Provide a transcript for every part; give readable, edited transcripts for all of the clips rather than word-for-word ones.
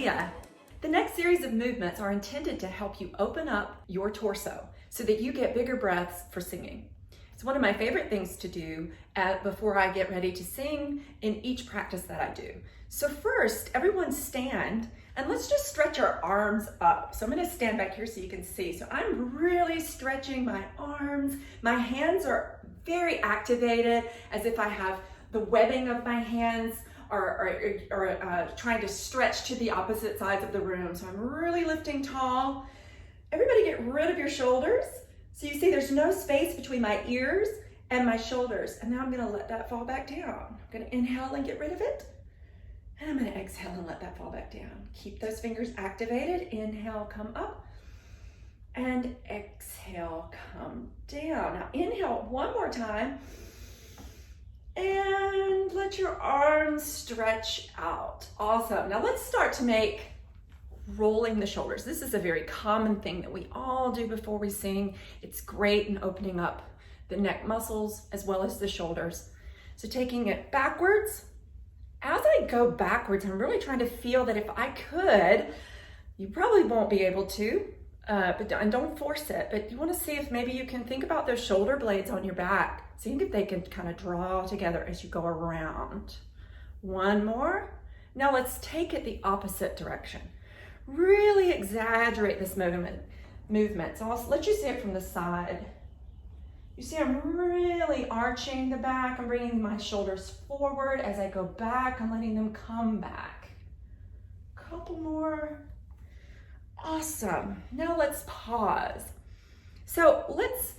Julia. The next series of movements are intended to help you open up your torso so that you get bigger breaths for singing. It's one of my favorite things to do before I get ready to sing in each practice that I do. So first, everyone stand and let's just stretch our arms up. So I'm gonna stand back here so you can see. So I'm really stretching my arms. My hands are very activated, as if I have the webbing of my hands or trying to stretch to the opposite sides of the room. So I'm really lifting tall. Everybody get rid of your shoulders. So you see there's no space between my ears and my shoulders. And now I'm gonna let that fall back down. I'm gonna inhale and get rid of it. And I'm gonna exhale and let that fall back down. Keep those fingers activated. Inhale, come up. And exhale, come down. Now inhale one more time. And let your arms stretch out. Awesome. Now let's start to make rolling the shoulders. This is a very common thing that we all do before we sing. It's great in opening up the neck muscles as well as the shoulders. So taking it backwards. As I go backwards, I'm really trying to feel that if I could, you probably won't be able to, and don't force it, but you want to see if maybe you can think about those shoulder blades on your back. See if they can kind of draw together as you go around. One more. Now let's take it the opposite direction. Really exaggerate this movement. So I'll let you see it from the side. You see I'm really arching the back. I'm bringing my shoulders forward. As I go back, I'm letting them come back. Couple more. Awesome. Now let's pause. So let's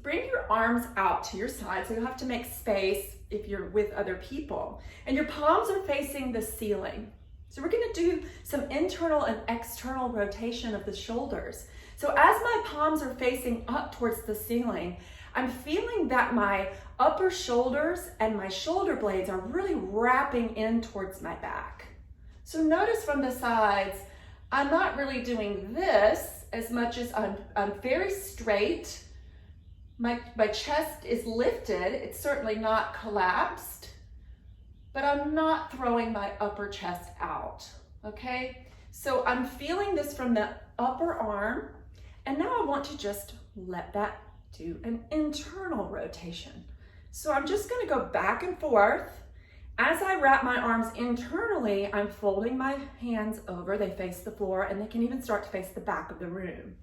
bring your arms out to your side. So you'll have to make space if you're with other people. And your palms are facing the ceiling. So we're gonna do some internal and external rotation of the shoulders. So as my palms are facing up towards the ceiling, I'm feeling that my upper shoulders and my shoulder blades are really wrapping in towards my back. So notice from the sides, I'm not really doing this as much as I'm very straight. My chest is lifted. It's certainly not collapsed, but I'm not throwing my upper chest out, okay? So I'm feeling this from the upper arm, and now I want to just let that do an internal rotation. So I'm just gonna go back and forth. As I wrap my arms internally, I'm folding my hands over. They face the floor, and they can even start to face the back of the room.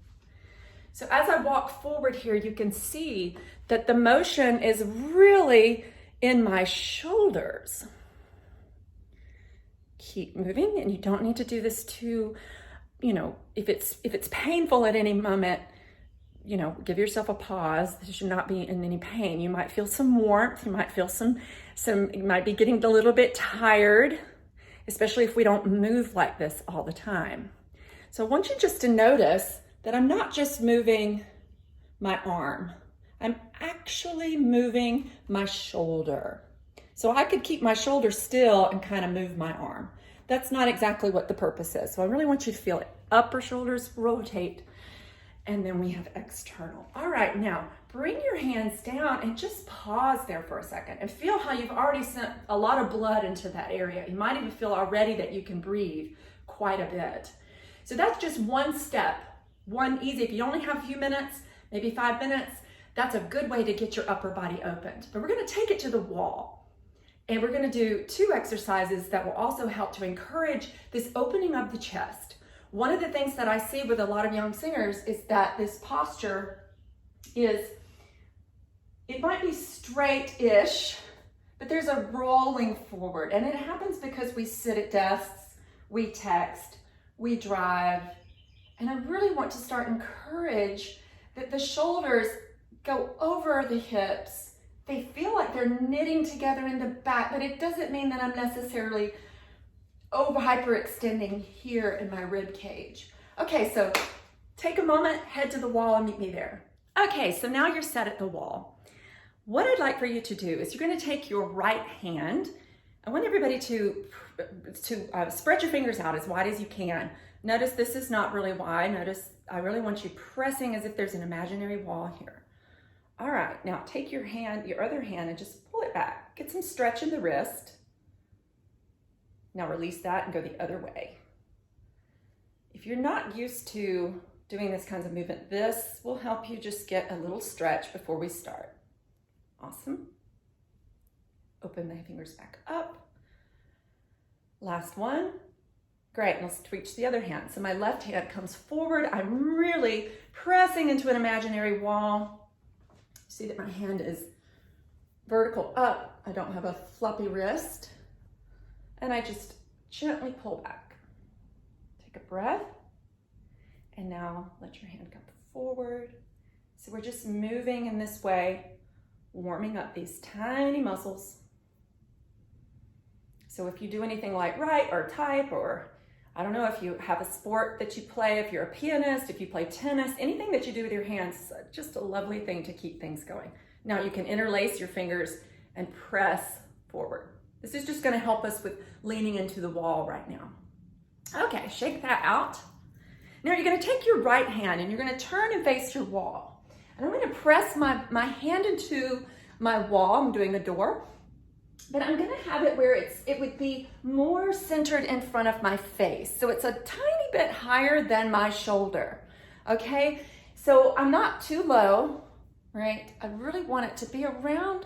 So as I walk forward here, you can see that the motion is really in my shoulders. Keep moving, and you don't need to do this too, if it's painful at any moment, give yourself a pause. This should not be in any pain. You might feel some warmth. You might feel you might be getting a little bit tired, especially if we don't move like this all the time. So I want you just to notice that I'm not just moving my arm. I'm actually moving my shoulder. So I could keep my shoulder still and kind of move my arm. That's not exactly what the purpose is. So I really want you to feel it. Upper shoulders rotate, and then we have external. All right, now bring your hands down and just pause there for a second and feel how you've already sent a lot of blood into that area. You might even feel already that you can breathe quite a bit. So that's just one step, one easy. If you only have a few minutes, maybe 5 minutes, that's a good way to get your upper body opened. But we're gonna take it to the wall. And we're gonna do 2 exercises that will also help to encourage this opening of the chest. One of the things that I see with a lot of young singers is that this posture it might be straight-ish, but there's a rolling forward. And it happens because we sit at desks, we text, we drive. And I really want to start encourage that the shoulders go over the hips. They feel like they're knitting together in the back, but it doesn't mean that I'm necessarily hyperextending here in my rib cage. Okay, so take a moment, head to the wall and meet me there. Okay, so now you're set at the wall. What I'd like for you to do is you're gonna take your right hand. I want everybody to spread your fingers out as wide as you can. Notice this is not really wide. Notice I really want you pressing as if there's an imaginary wall here. All right, now take your other hand and just pull it back. Get some stretch in the wrist. Now release that and go the other way. If you're not used to doing this kinds of movement, this will help you just get a little stretch before we start. Awesome. Open the fingers back up. Last one. Great, and let's reach the other hand. So my left hand comes forward. I'm really pressing into an imaginary wall. See that my hand is vertical up. I don't have a floppy wrist. And I just gently pull back. Take a breath. And now let your hand come forward. So we're just moving in this way, warming up these tiny muscles. So if you do anything like write or type, or I don't know if you have a sport that you play, if you're a pianist, if you play tennis, anything that you do with your hands is just a lovely thing to keep things going. Now you can interlace your fingers and press forward. This is just going to help us with leaning into the wall right now. Okay, shake that out. Now you're going to take your right hand and you're going to turn and face your wall. And I'm going to press my hand into my wall. I'm doing the door. But I'm gonna have it where it would be more centered in front of my face. So it's a tiny bit higher than my shoulder, okay? So I'm not too low, right? I really want it to be around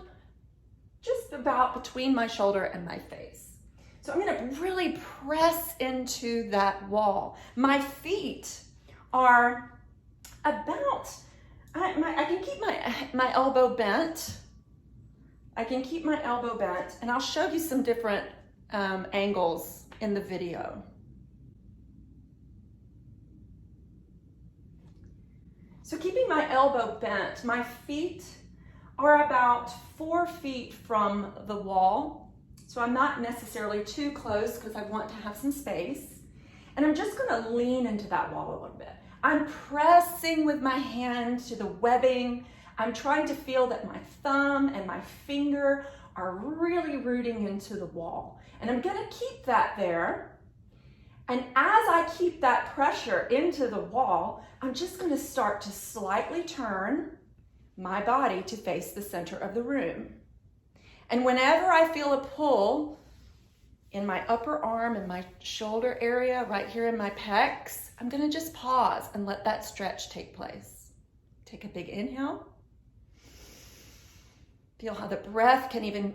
just about between my shoulder and my face. So I'm gonna really press into that wall. My feet are about, I can keep my elbow bent. I can keep my elbow bent, and I'll show you some different angles in the video. So keeping my elbow bent, my feet are about 4 feet from the wall. So I'm not necessarily too close because I want to have some space. And I'm just gonna lean into that wall a little bit. I'm pressing with my hand to the webbing. I'm trying to feel that my thumb and my finger are really rooting into the wall. And I'm gonna keep that there. And as I keep that pressure into the wall, I'm just gonna start to slightly turn my body to face the center of the room. And whenever I feel a pull in my upper arm and my shoulder area, right here in my pecs, I'm gonna just pause and let that stretch take place. Take a big inhale. Feel how the breath can even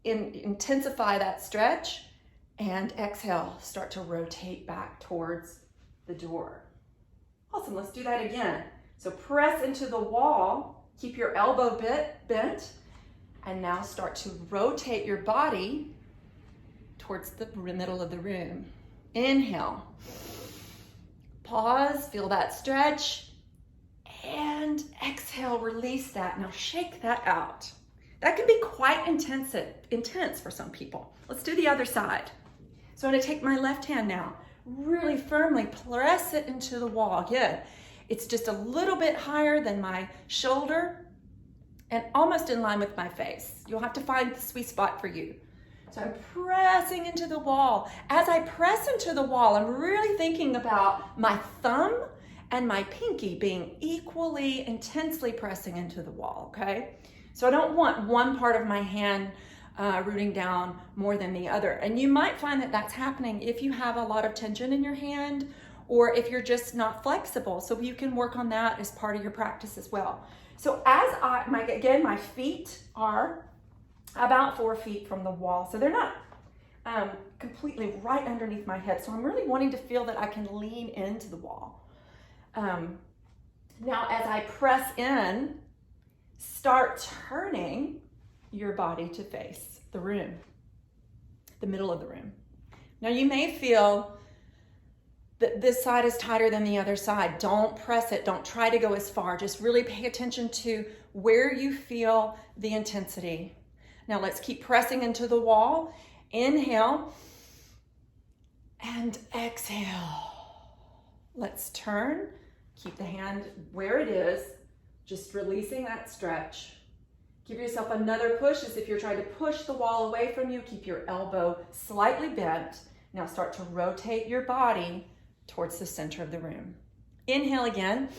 intensify that stretch. And exhale, start to rotate back towards the door. Awesome, let's do that again. So press into the wall, keep your elbow bent, and now start to rotate your body towards the middle of the room. Inhale. Pause, feel that stretch, and exhale, release that. Now shake that out. That can be quite intense for some people. Let's do the other side. So I'm gonna take my left hand now, really firmly press it into the wall. Good. It's just a little bit higher than my shoulder and almost in line with my face. You'll have to find the sweet spot for you. So I'm pressing into the wall. As I press into the wall, I'm really thinking about my thumb and my pinky being equally intensely pressing into the wall, okay? So I don't want one part of my hand rooting down more than the other. And you might find that that's happening if you have a lot of tension in your hand or if you're just not flexible. So you can work on that as part of your practice as well. So as my feet are about 4 feet from the wall. So they're not completely right underneath my head. So I'm really wanting to feel that I can lean into the wall. Now as I press in, start turning your body to face the room, the middle of the room. Now you may feel that this side is tighter than the other side. Don't press it. Don't try to go as far. Just really pay attention to where you feel the intensity. Now let's keep pressing into the wall. Inhale and exhale. Let's turn. Keep the hand where it is. Just releasing that stretch. Give yourself another push as if you're trying to push the wall away from you. Keep your elbow slightly bent. Now start to rotate your body towards the center of the room. Inhale again.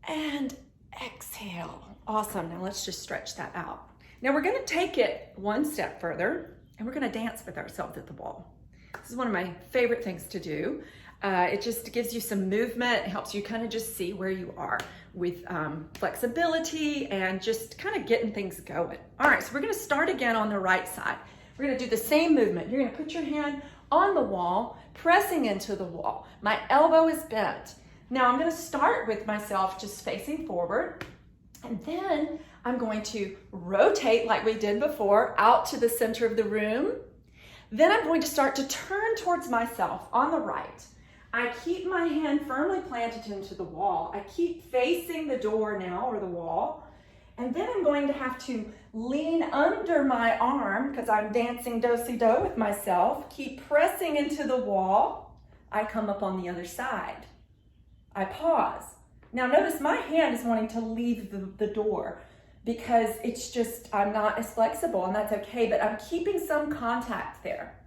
And exhale. Awesome. Now let's just stretch that out. Now we're going to take it one step further and we're going to dance with ourselves at the wall. This is one of my favorite things to do. It just gives you some movement. It helps you kind of just see where you are with flexibility and just kind of getting things going. All right, so we're gonna start again on the right side. We're gonna do the same movement. You're gonna put your hand on the wall, pressing into the wall. My elbow is bent. Now I'm gonna start with myself just facing forward, and then I'm going to rotate like we did before out to the center of the room. Then I'm going to start to turn towards myself on the right. I keep my hand firmly planted into the wall. I keep facing the door now, or the wall. And then I'm going to have to lean under my arm because I'm dancing do-si-do with myself. Keep pressing into the wall. I come up on the other side. I pause. Now notice my hand is wanting to leave the door because it's just, I'm not as flexible, and that's okay, but I'm keeping some contact there.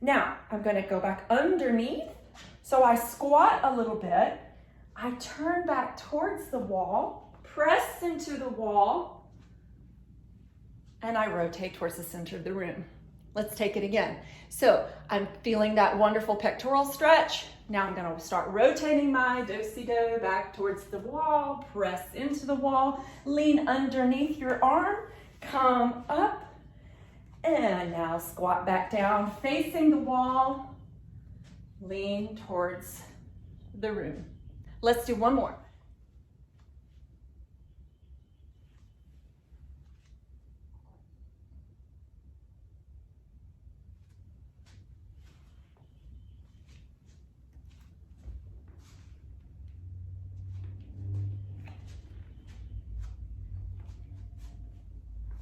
Now I'm going to go back underneath. So I squat a little bit, I turn back towards the wall, press into the wall, and I rotate towards the center of the room. Let's take it again. So I'm feeling that wonderful pectoral stretch. Now I'm gonna start rotating my do-si-do back towards the wall, press into the wall, lean underneath your arm, come up, and now squat back down, facing the wall, lean towards the room. Let's do one more.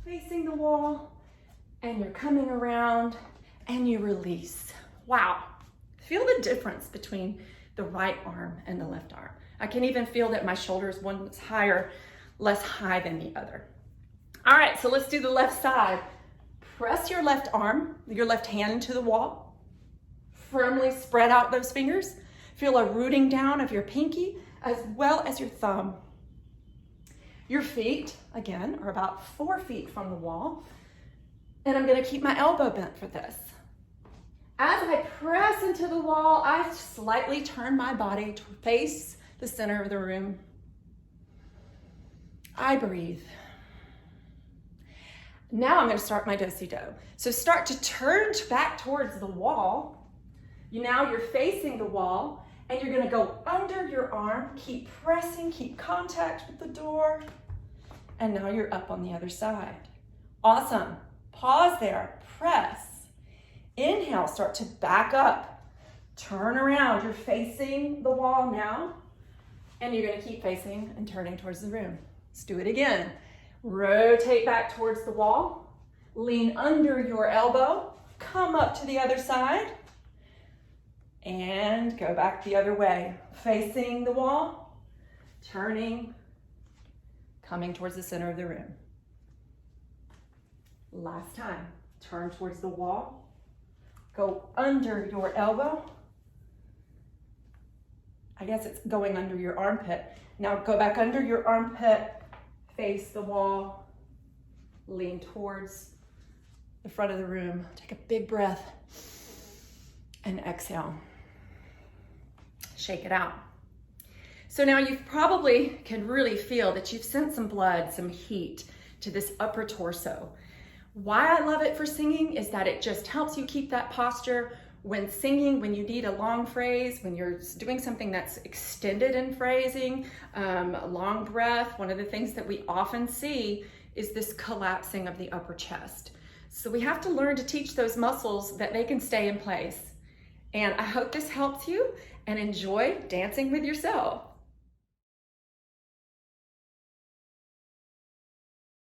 Facing the wall, and you're coming around, and you release. Wow. Feel the difference between the right arm and the left arm. I can even feel that my shoulders, one's higher, less high than the other. All right, so let's do the left side. Press your left arm, your left hand into the wall. Firmly spread out those fingers. Feel a rooting down of your pinky as well as your thumb. Your feet, again, are about 4 feet from the wall. And I'm gonna keep my elbow bent for this. As I press into the wall, I slightly turn my body to face the center of the room. I breathe. Now I'm going to start my do-si-do. So start to turn back towards the wall. Now you're facing the wall, and you're going to go under your arm. Keep pressing, keep contact with the door. And now you're up on the other side. Awesome. Pause there. Press. Inhale, start to back up, turn around. You're facing the wall now, and you're gonna keep facing and turning towards the room. Let's do it again. Rotate back towards the wall, lean under your elbow, come up to the other side, and go back the other way. Facing the wall, turning, coming towards the center of the room. Last time, turn towards the wall, go under your elbow. I guess it's going under your armpit. Now go back under your armpit, face the wall, lean towards the front of the room. Take a big breath and exhale. Shake it out. So now you probably can really feel that you've sent some blood, some heat to this upper torso. Why I love it for singing is that it just helps you keep that posture when singing, when you need a long phrase, when you're doing something that's extended in phrasing, a long breath. One of the things that we often see is this collapsing of the upper chest. So we have to learn to teach those muscles that they can stay in place. And I hope this helps you, and enjoy dancing with yourself.